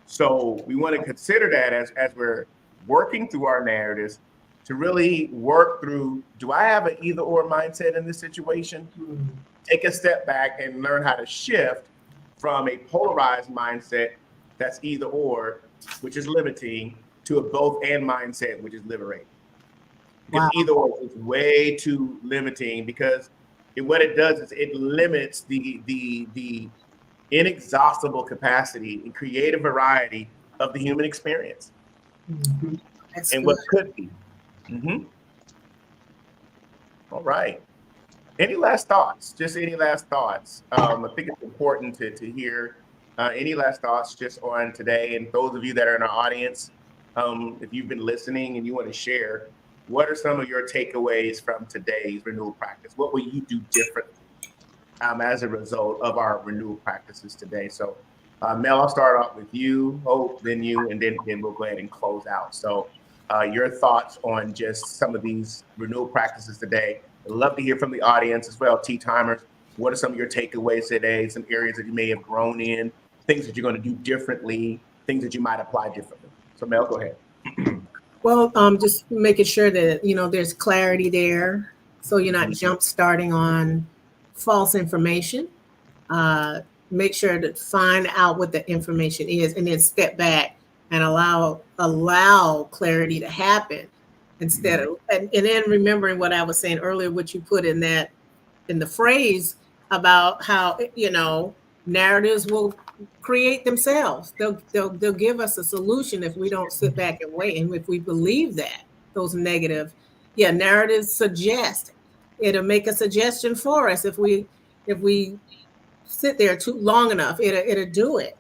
So we want to consider that as we're working through our narratives to really work through, do I have an either or mindset in this situation? Take a step back and learn how to shift from a polarized mindset that's either or, which is limiting, to a both and mindset, which is liberating. Because either or is way too limiting because what it does is it limits the inexhaustible capacity and creative variety of the human experience and what could be. All right. Any last thoughts? Just any last thoughts? I think it's important to hear any last thoughts just on today. And those of you that are in our audience, if you've been listening and you want to share, what are some of your takeaways from today's renewal practice? What will you do differently as a result of our renewal practices today? So, Mel, I'll start off with you, Hope, then you, and then we'll go ahead and close out. So, your thoughts on just some of these renewal practices today. I'd love to hear from the audience as well, T-timers. What are some of your takeaways today? Some areas that you may have grown in, things that you're going to do differently, things that you might apply differently. So, Mel, go ahead. Well, just making sure that, there's clarity there. So you're not jump starting on false information. Make sure to find out what the information is and then step back and allow clarity to happen instead of, and then remembering what I was saying earlier, what you put in the phrase about how, narratives will create themselves. They'll give us a solution if we don't sit back and wait. And if we believe that those negative, narratives suggest, it'll make a suggestion for us. If we sit there too long enough, it'll do it.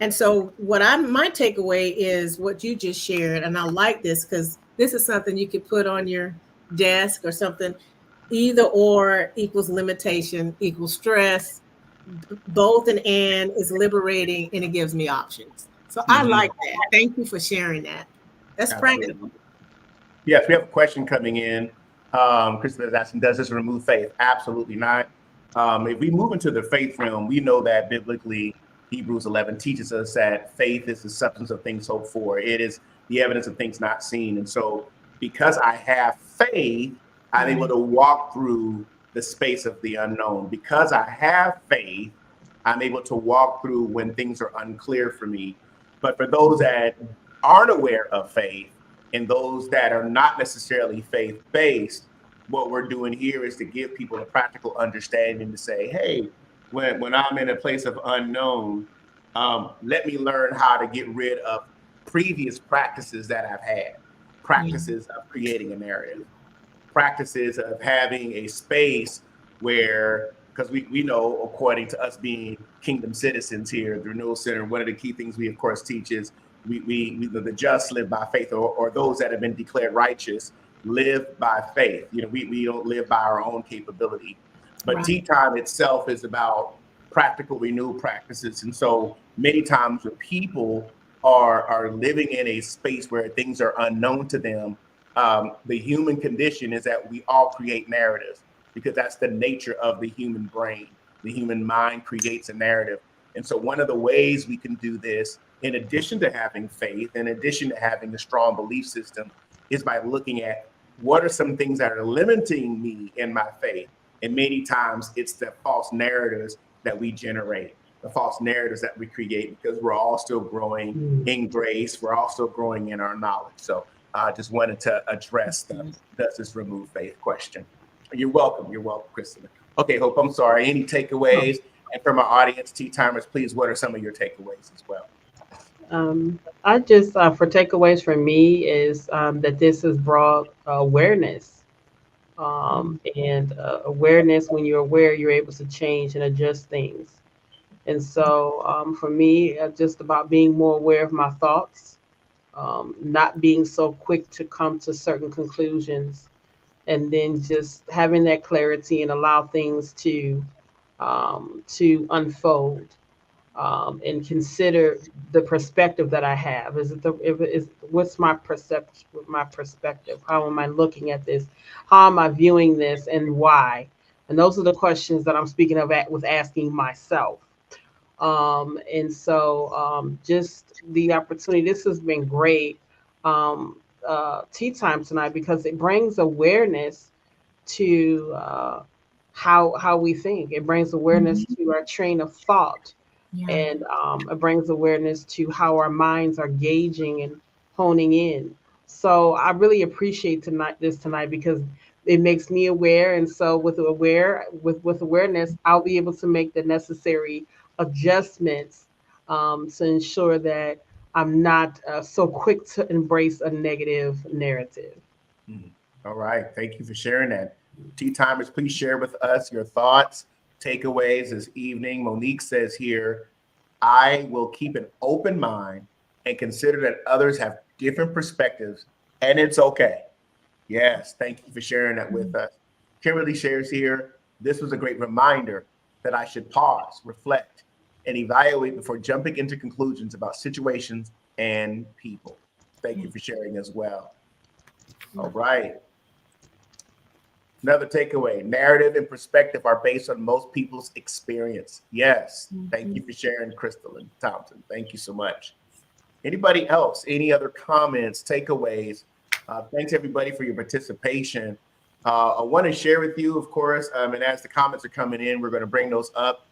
And so my takeaway is what you just shared. And I like this because this is something you could put on your desk or something. Either or equals limitation equals stress. Both and is liberating, and it gives me options. So I like that. Thank you for sharing that. That's practical. Yes, we have a question coming in. Kristen is asking, does this remove faith? Absolutely not. If we move into the faith realm, we know that biblically, Hebrews 11 teaches us that faith is the substance of things hoped for. It is the evidence of things not seen. And so because I have faith, I'm able to walk through the space of the unknown. Because I have faith, I'm able to walk through when things are unclear for me. But for those that aren't aware of faith and those that are not necessarily faith-based, what we're doing here is to give people a practical understanding to say, hey, when I'm in a place of unknown, let me learn how to get rid of previous practices that I've had, practices of creating a narrative, practices of having a space where, because we know, according to us being kingdom citizens here at the Renewal Center, one of the key things we of course teach is we the just live by faith, or those that have been declared righteous live by faith. We don't live by our own capability. But Tea Time itself is about practical renewal practices. And so many times when people are living in a space where things are unknown to them, the human condition is that we all create narratives, because that's the nature of the human brain. The human mind creates a narrative. And so one of the ways we can do this, in addition to having faith, in addition to having a strong belief system, is by looking at what are some things that are limiting me in my faith. And many times it's the false narratives that we generate, the false narratives that we create, because we're all still growing in grace. We're all still growing in our knowledge. So I just wanted to address the does this remove faith question. You're welcome. You're welcome, Kristen. Okay, Hope, I'm sorry. Any takeaways? And from our audience, Tea Timers, please, what are some of your takeaways as well? I just, for takeaways from me is that this has brought awareness. And awareness, when you're aware, you're able to change and adjust things. And so for me, just about being more aware of my thoughts, not being so quick to come to certain conclusions, and then just having that clarity and allow things to unfold, and consider the perspective that I have. What's my perception? My perspective? How am I looking at this? How am I viewing this, and why? And those are the questions that I'm speaking of with asking myself. And so just the opportunity. This has been great. Tea time tonight, because it brings awareness to how we think. It brings awareness to our train of thought. And it brings awareness to how our minds are gauging and honing in. So I really appreciate this tonight, because it makes me aware. And so with awareness, I'll be able to make the necessary adjustments to ensure that I'm not so quick to embrace a negative narrative. All right. Thank you for sharing that. Tea Timers, please share with us your thoughts, takeaways this evening. Monique says here, I will keep an open mind and consider that others have different perspectives, and it's okay. Yes, thank you for sharing that with us. Kimberly shares here, this was a great reminder that I should pause, reflect, and evaluate before jumping into conclusions about situations and people. Thank you for sharing as well. All right. Another takeaway, narrative and perspective are based on most people's experience. Yes. Thank you for sharing, Crystal and Thompson. Thank you so much. Anybody else? Any other comments, takeaways? Thanks everybody for your participation. I want to share with you, of course, and as the comments are coming in, we're going to bring those up.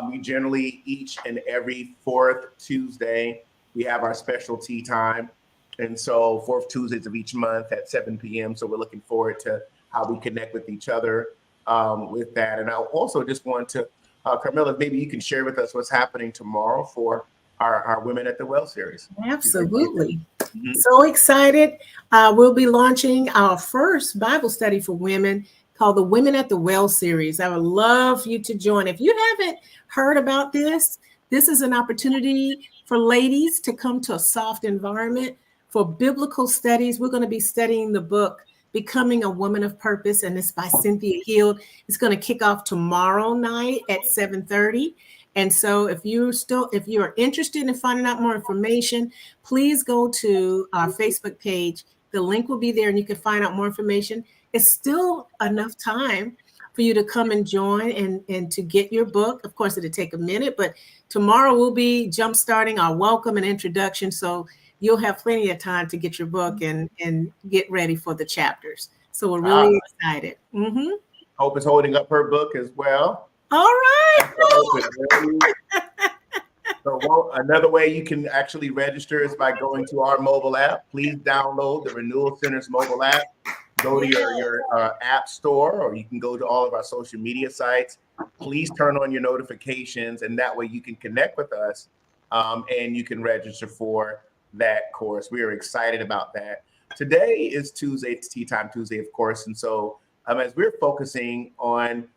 We generally, each and every fourth Tuesday, we have our special tea time. And so fourth Tuesdays of each month at 7 p.m. So we're looking forward to how we connect with each other with that. And I also just want to, Carmela, maybe you can share with us what's happening tomorrow for our Women at the Well series. Absolutely. So excited. We'll be launching our first Bible study for women called the Women at the Well series. I would love you to join. If you haven't heard about this is an opportunity for ladies to come to a soft environment for biblical studies. We're going to be studying the book Becoming a Woman of Purpose, and it's by Cynthia Hield. It's going to kick off tomorrow night at 7:30. And so if you are interested in finding out more information, please go to our Facebook page. The link will be there and you can find out more information. It's still enough time for you to come and join and to get your book. Of course, it'll take a minute, but tomorrow we'll be jumpstarting our welcome and introduction. So you'll have plenty of time to get your book and get ready for the chapters. So we're really excited. Hope is holding up her book as well. All right. So another way you can actually register is by going to our mobile app. Please download the Renewal Center's mobile app. Go to your app store, or you can go to all of our social media sites. Please turn on your notifications, and that way you can connect with us and you can register for that course. We are excited about that. today is Tuesday. It's Tea Time Tuesday, of course. And so as we're focusing on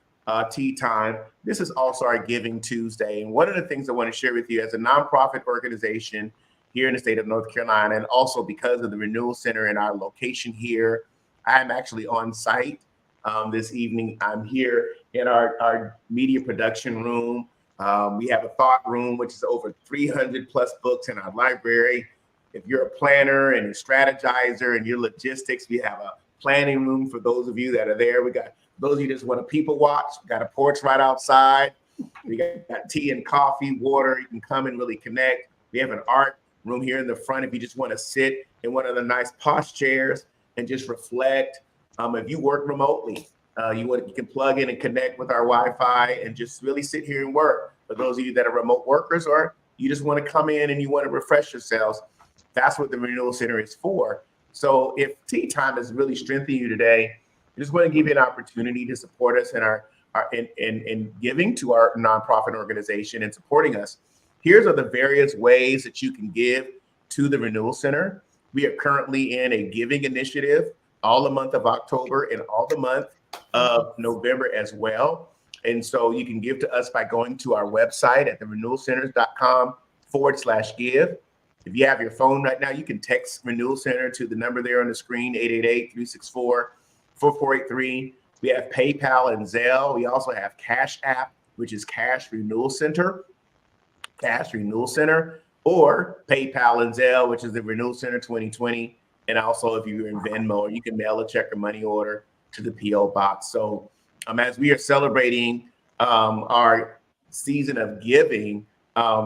tea time, this is also our Giving Tuesday. And one of the things I want to share with you as a nonprofit organization here in the state of North Carolina, and also because of the Renewal Center and our location here, I'm actually on site this evening. I'm here in our media production room. We have a thought room, which is over 300 plus books in our library. If you're a planner and a strategizer and your logistics, we have a planning room for those of you that are there. We got those of you that just want to people watch. We got a porch right outside. We got tea and coffee, water. You can come and really connect. We have an art room here in the front if you just want to sit in one of the nice posh chairs and just reflect. If you work remotely, you can plug in and connect with our Wi-Fi and just really sit here and work. For those of you that are remote workers, or you just want to come in and you want to refresh yourselves, that's what the Renewal Center is for. So if Tea Time is really strengthening you today, I just want to give you an opportunity to support us in giving to our nonprofit organization and supporting us. Here's are the various ways that you can give to the Renewal Center. We are currently in a giving initiative all the month of October and all the month of November as well. And so you can give to us by going to our website at therenewalcenters.com/give. If you have your phone right now, you can text Renewal Center to the number there on the screen, 888-364-4483. We have PayPal and Zelle. We also have CashApp, which is Cash Renewal Center, or PayPal and Zelle, which is the Renewal Center 2020. And also, if you're in Venmo, you can mail a check or money order to the P.O. box. So as we are celebrating our season of giving,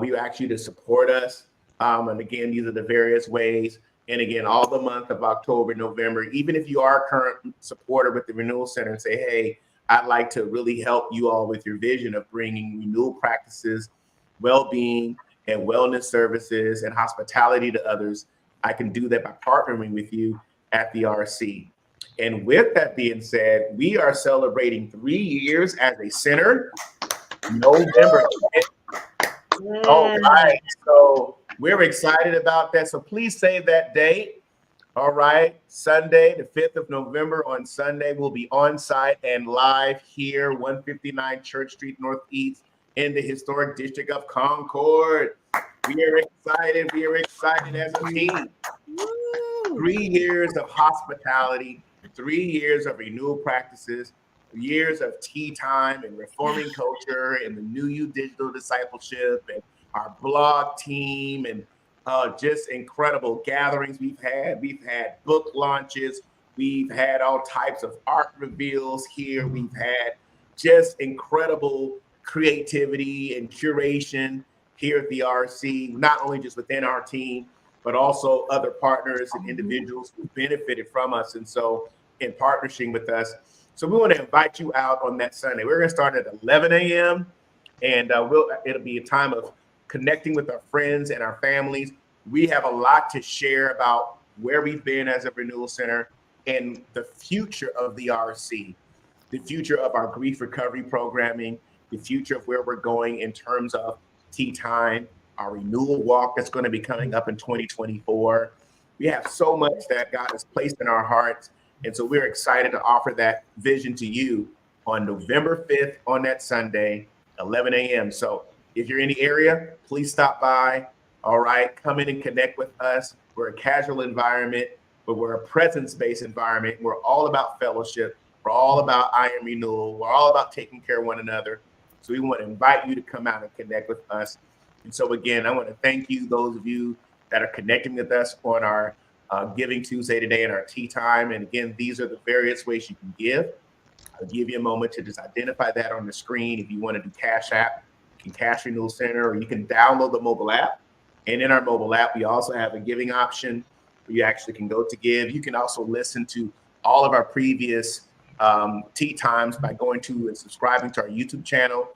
we ask you to support us. And again, these are the various ways. And again, all the month of October, November, even if you are a current supporter with the Renewal Center and say, hey, I'd like to really help you all with your vision of bringing renewal practices, well-being and wellness services and hospitality to others, I can do that by partnering with you at the RC. And with that being said, we are celebrating 3 years as a center, November. All right, so we're excited about that. So please save that date. All right, Sunday, the 5th of November on Sunday, we'll be on site and live here, 159 Church Street Northeast in the historic district of Concord. We are excited. We are excited as a team. 3 years of hospitality, 3 years of renewal practices, years of tea time and reforming culture and the New You digital discipleship and our blog team and just incredible gatherings we've had. We've had book launches. We've had all types of art reveals here. We've had just incredible creativity and curation here at the RC, not only just within our team, but also other partners and individuals who benefited from us. And so in partnership with us. So we want to invite you out on that Sunday. We're going to start at 11 a.m. and it'll be a time of connecting with our friends and our families. We have a lot to share about where we've been as a Renewal Center and the future of the RC, the future of our grief recovery programming, the future of where we're going in terms of tea time, our renewal walk that's going to be coming up in 2024. We have so much that God has placed in our hearts. And so we're excited to offer that vision to you on November 5th on that Sunday, 11 a.m. So if you're in the area, please stop by. All right, come in and connect with us. We're a casual environment, but we're a presence-based environment. We're all about fellowship. We're all about iron renewal. We're all about taking care of one another. So we want to invite you to come out and connect with us. And so again, I want to thank you, those of you that are connecting with us on our Giving Tuesday today and our tea time. And again, these are the various ways you can give. I'll give you a moment to just identify that on the screen. If you want to do CashApp, you can Cash Renewal Center, or you can download the mobile app. And in our mobile app, we also have a giving option where you actually can go to give. You can also listen to all of our previous tea times by going to and subscribing to our YouTube channel,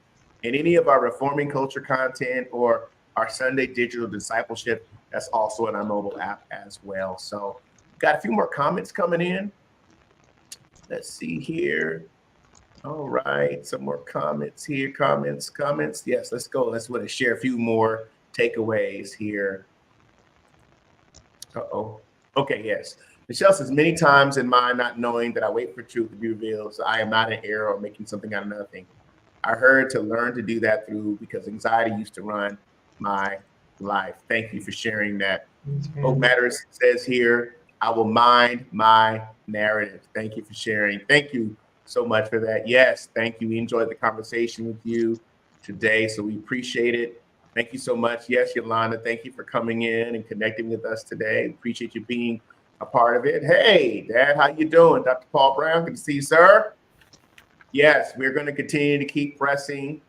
and any of our reforming culture content or our Sunday digital discipleship. That's also in our mobile app as well. So got a few more comments coming in. Let's see here. All right, some more comments here. Comments. Yes, let's go. Let's want to share a few more takeaways here. Okay, yes. Michelle says, many times in my not knowing that I wait for truth to be revealed, so I am not in error or making something out of nothing. I heard to learn to do that through because anxiety used to run my life. Thank you for sharing that. Hope Matters says here, I will mind my narrative. Thank you for sharing. Thank you so much for that. Yes, thank you. We enjoyed the conversation with you today, so we appreciate it. Thank you so much. Yes, Yolanda, thank you for coming in and connecting with us today. Appreciate you being a part of it. Hey, Dad, how you doing? Dr. Paul Brown, good to see you, sir. Yes, we're going to continue to keep pressing.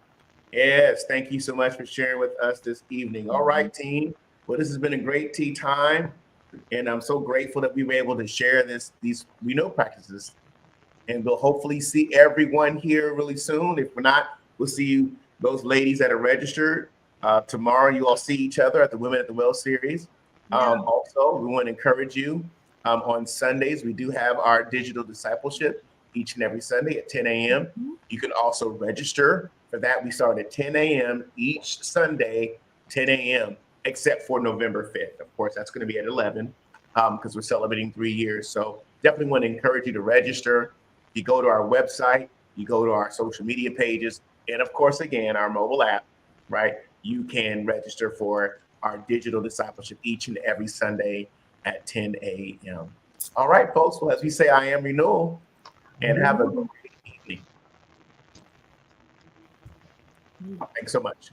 Yes, thank you so much for sharing with us this evening. All right, team. Well, this has been a great tea time, and I'm so grateful that we were able to share these we know practices, and we'll hopefully see everyone here really soon. If we're not, we'll see you, those ladies that are registered. Tomorrow, you all see each other at the Women at the Well series. Also, we want to encourage you on Sundays. We do have our digital discipleship each and every Sunday at 10 a.m. You can also register for that. We start at 10 a.m. each Sunday, 10 a.m., except for November 5th. Of course, that's going to be at 11 because we're celebrating 3 years. So definitely want to encourage you to register. You go to our website, you go to our social media pages, and of course, again, our mobile app, right? You can register for our digital discipleship each and every Sunday at 10 a.m. All right, folks. Well, as we say, I am Renewal, and have a great evening. Thanks so much.